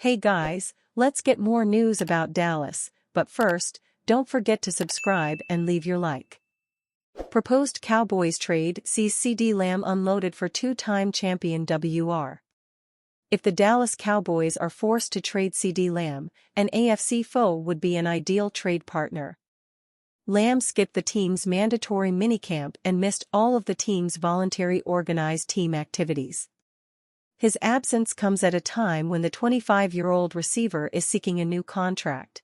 Hey guys, let's get more news about Dallas, but first, don't forget to subscribe and leave your like. Proposed Cowboys trade sees CeeDee Lamb unloaded for two-time champion WR. If the Dallas Cowboys are forced to trade CeeDee Lamb, an AFC foe would be an ideal trade partner. Lamb skipped the team's mandatory minicamp and missed all of the team's voluntary organized team activities. His absence comes at a time when the 25-year-old receiver is seeking a new contract.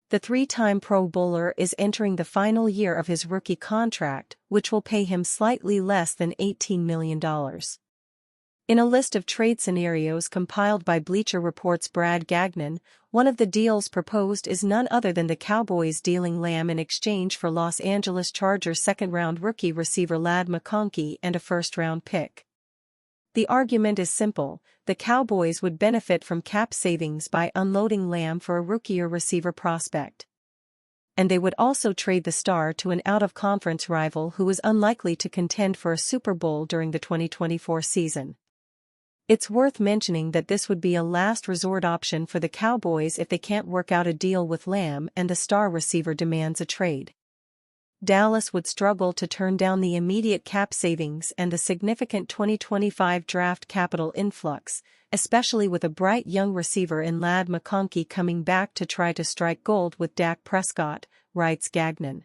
The three-time Pro Bowler is entering the final year of his rookie contract, which will pay him slightly less than $18 million. In a list of trade scenarios compiled by Bleacher Report's Brad Gagnon, one of the deals proposed is none other than the Cowboys dealing Lamb in exchange for Los Angeles Chargers second-round rookie receiver Ladd McConkey and a first-round pick. The argument is simple: the Cowboys would benefit from cap savings by unloading Lamb for a rookie or receiver prospect. And they would also trade the star to an out-of-conference rival who is unlikely to contend for a Super Bowl during the 2024 season. It's worth mentioning that this would be a last-resort option for the Cowboys if they can't work out a deal with Lamb and the star receiver demands a trade. Dallas would struggle to turn down the immediate cap savings and the significant 2025 draft capital influx, especially with a bright young receiver in Ladd McConkey coming back to try to strike gold with Dak Prescott, writes Gagnon.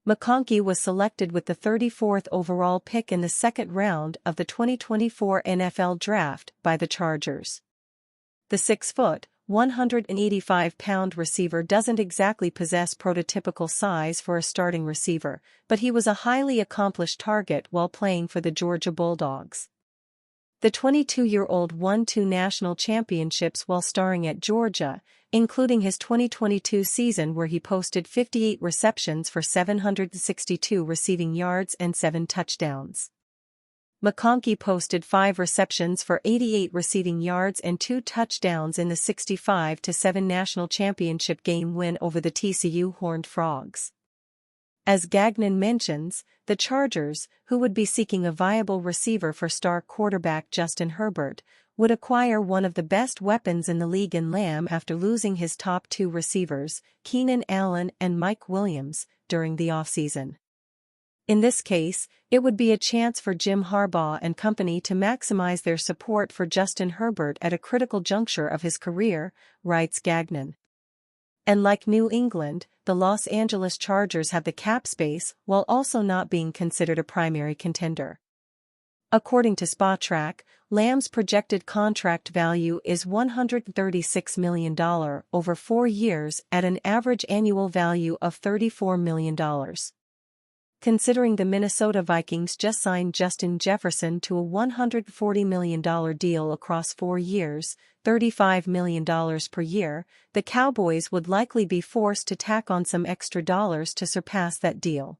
McConkey was selected with the 34th overall pick in the second round of the 2024 NFL Draft by the Chargers. The 6-foot, 185-pound receiver doesn't exactly possess prototypical size for a starting receiver, but he was a highly accomplished target while playing for the Georgia Bulldogs. The 22-year-old won 2 national championships while starring at Georgia, including his 2022 season where he posted 58 receptions for 762 receiving yards and 7 touchdowns. McConkey posted 5 receptions for 88 receiving yards and 2 touchdowns in the 65-7 national championship game win over the TCU Horned Frogs. As Gagnon mentions, the Chargers, who would be seeking a viable receiver for star quarterback Justin Herbert, would acquire one of the best weapons in the league in Lamb after losing his top 2 receivers, Keenan Allen and Mike Williams, during the offseason. In this case, it would be a chance for Jim Harbaugh and company to maximize their support for Justin Herbert at a critical juncture of his career, writes Gagnon. And like New England, the Los Angeles Chargers have the cap space while also not being considered a primary contender. According to Spotrac, Lamb's projected contract value is $136 million over 4 years at an average annual value of $34 million. Considering the Minnesota Vikings just signed Justin Jefferson to a $140 million deal across 4 years, $35 million per year, the Cowboys would likely be forced to tack on some extra dollars to surpass that deal.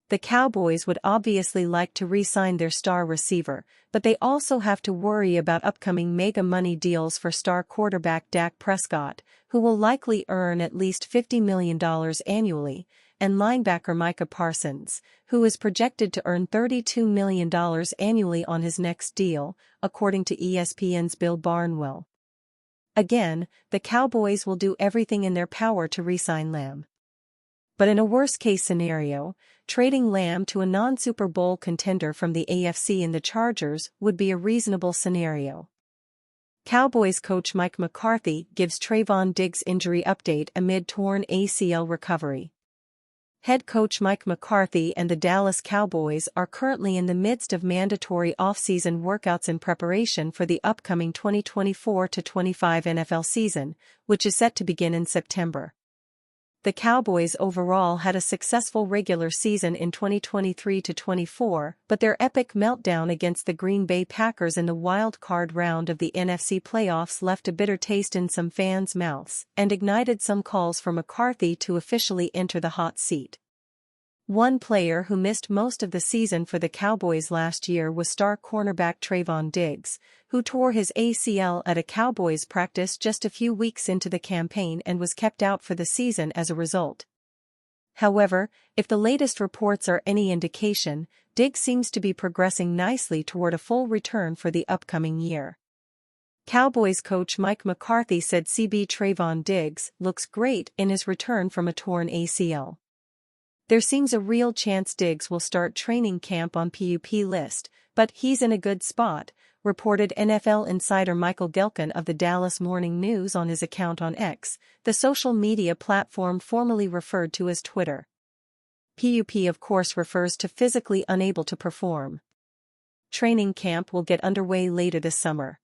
The Cowboys would obviously like to re-sign their star receiver, but they also have to worry about upcoming mega money deals for star quarterback Dak Prescott, who will likely earn at least $50 million annually, and linebacker Micah Parsons, who is projected to earn $32 million annually on his next deal, according to ESPN's Bill Barnwell. Again, the Cowboys will do everything in their power to re-sign Lamb. But in a worst-case scenario, trading Lamb to a non-Super Bowl contender from the AFC in the Chargers would be a reasonable scenario. Cowboys coach Mike McCarthy gives Trayvon Diggs injury update amid torn ACL recovery. Head coach Mike McCarthy and the Dallas Cowboys are currently in the midst of mandatory off-season workouts in preparation for the upcoming 2024-25 NFL season, which is set to begin in September. The Cowboys overall had a successful regular season in 2023-24, but their epic meltdown against the Green Bay Packers in the wild card round of the NFC playoffs left a bitter taste in some fans' mouths and ignited some calls for McCarthy to officially enter the hot seat. One player who missed most of the season for the Cowboys last year was star cornerback Trayvon Diggs, who tore his ACL at a Cowboys practice just a few weeks into the campaign and was kept out for the season as a result. However, if the latest reports are any indication, Diggs seems to be progressing nicely toward a full return for the upcoming year. Cowboys coach Mike McCarthy said CB Trayvon Diggs looks great in his return from a torn ACL. There seems a real chance Diggs will start training camp on PUP list, but he's in a good spot, reported NFL insider Michael Gehlken of the Dallas Morning News on his account on X, the social media platform formerly referred to as Twitter. PUP of course refers to physically unable to perform. Training camp will get underway later this summer.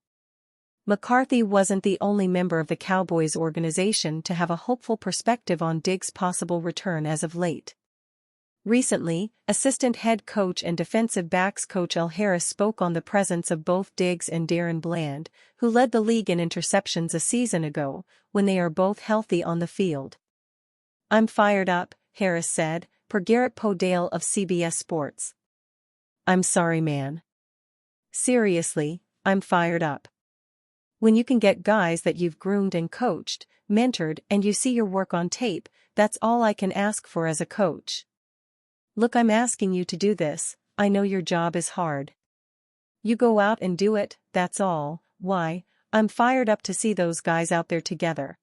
McCarthy wasn't the only member of the Cowboys organization to have a hopeful perspective on Diggs' possible return as of late. Recently, assistant head coach and defensive backs coach Al Harris spoke on the presence of both Diggs and Darren Bland, who led the league in interceptions a season ago, when they are both healthy on the field. "I'm fired up," Harris said, per Garrett Podale of CBS Sports. "I'm sorry, man. Seriously, I'm fired up. When you can get guys that you've groomed and coached, mentored, and you see your work on tape, that's all I can ask for as a coach. Look, I'm asking you to do this, I know your job is hard. You go out and do it, that's all. Why, I'm fired up to see those guys out there together."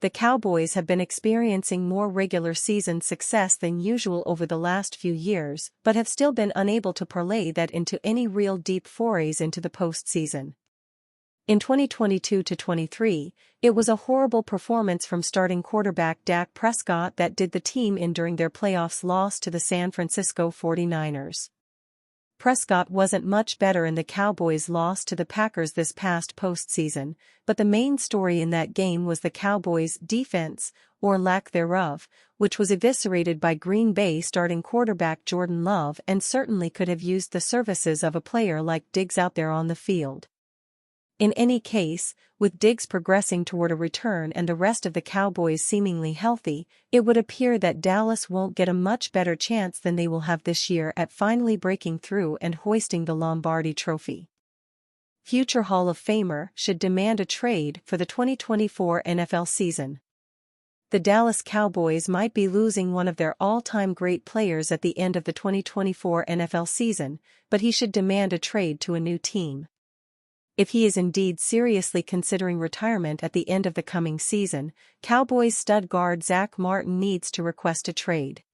The Cowboys have been experiencing more regular season success than usual over the last few years, but have still been unable to parlay that into any real deep forays into the postseason. In 2022-23, it was a horrible performance from starting quarterback Dak Prescott that did the team in during their playoffs loss to the San Francisco 49ers. Prescott wasn't much better in the Cowboys' loss to the Packers this past postseason, but the main story in that game was the Cowboys' defense, or lack thereof, which was eviscerated by Green Bay starting quarterback Jordan Love and certainly could have used the services of a player like Diggs out there on the field. In any case, with Diggs progressing toward a return and the rest of the Cowboys seemingly healthy, it would appear that Dallas won't get a much better chance than they will have this year at finally breaking through and hoisting the Lombardi Trophy. Future Hall of Famer should demand a trade for the 2024 NFL season. The Dallas Cowboys might be losing one of their all-time great players at the end of the 2024 NFL season, but he should demand a trade to a new team. If he is indeed seriously considering retirement at the end of the coming season, Cowboys stud guard Zack Martin needs to request a trade.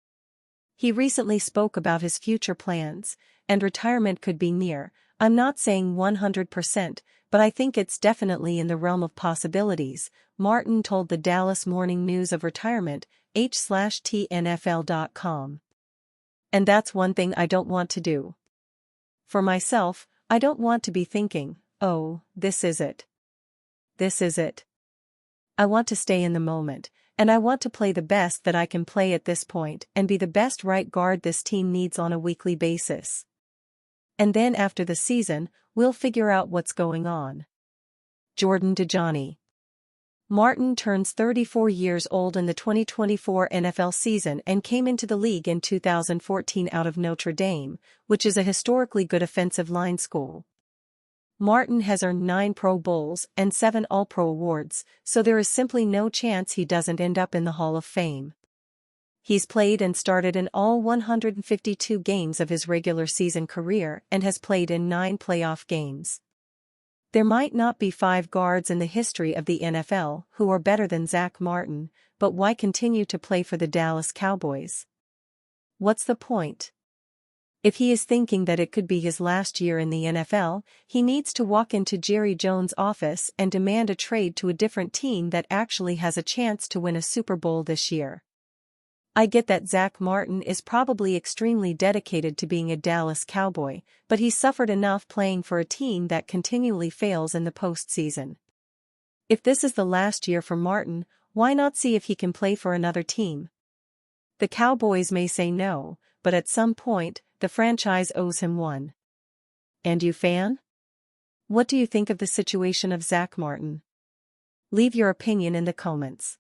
He recently spoke about his future plans, and retirement could be near. "I'm not saying 100%, but I think it's definitely in the realm of possibilities," Martin told the Dallas Morning News of retirement, h/tnfl.com. "And that's one thing I don't want to do. For myself, I don't want to be thinking, oh, this is it. This is it. I want to stay in the moment, and I want to play the best that I can play at this point and be the best right guard this team needs on a weekly basis. And then after the season, we'll figure out what's going on." Jordan DeJohnny. Martin turns 34 years old in the 2024 NFL season and came into the league in 2014 out of Notre Dame, which is a historically good offensive line school. Martin has earned 9 Pro Bowls and 7 All-Pro awards, so there is simply no chance he doesn't end up in the Hall of Fame. He's played and started in all 152 games of his regular season career and has played in 9 playoff games. There might not be 5 guards in the history of the NFL who are better than Zack Martin, but why continue to play for the Dallas Cowboys? What's the point? If he is thinking that it could be his last year in the NFL, he needs to walk into Jerry Jones' office and demand a trade to a different team that actually has a chance to win a Super Bowl this year. I get that Zack Martin is probably extremely dedicated to being a Dallas Cowboy, but he's suffered enough playing for a team that continually fails in the postseason. If this is the last year for Martin, why not see if he can play for another team? The Cowboys may say no, but at some point, the franchise owes him one. And you, fan? What do you think of the situation of Zack Martin? Leave your opinion in the comments.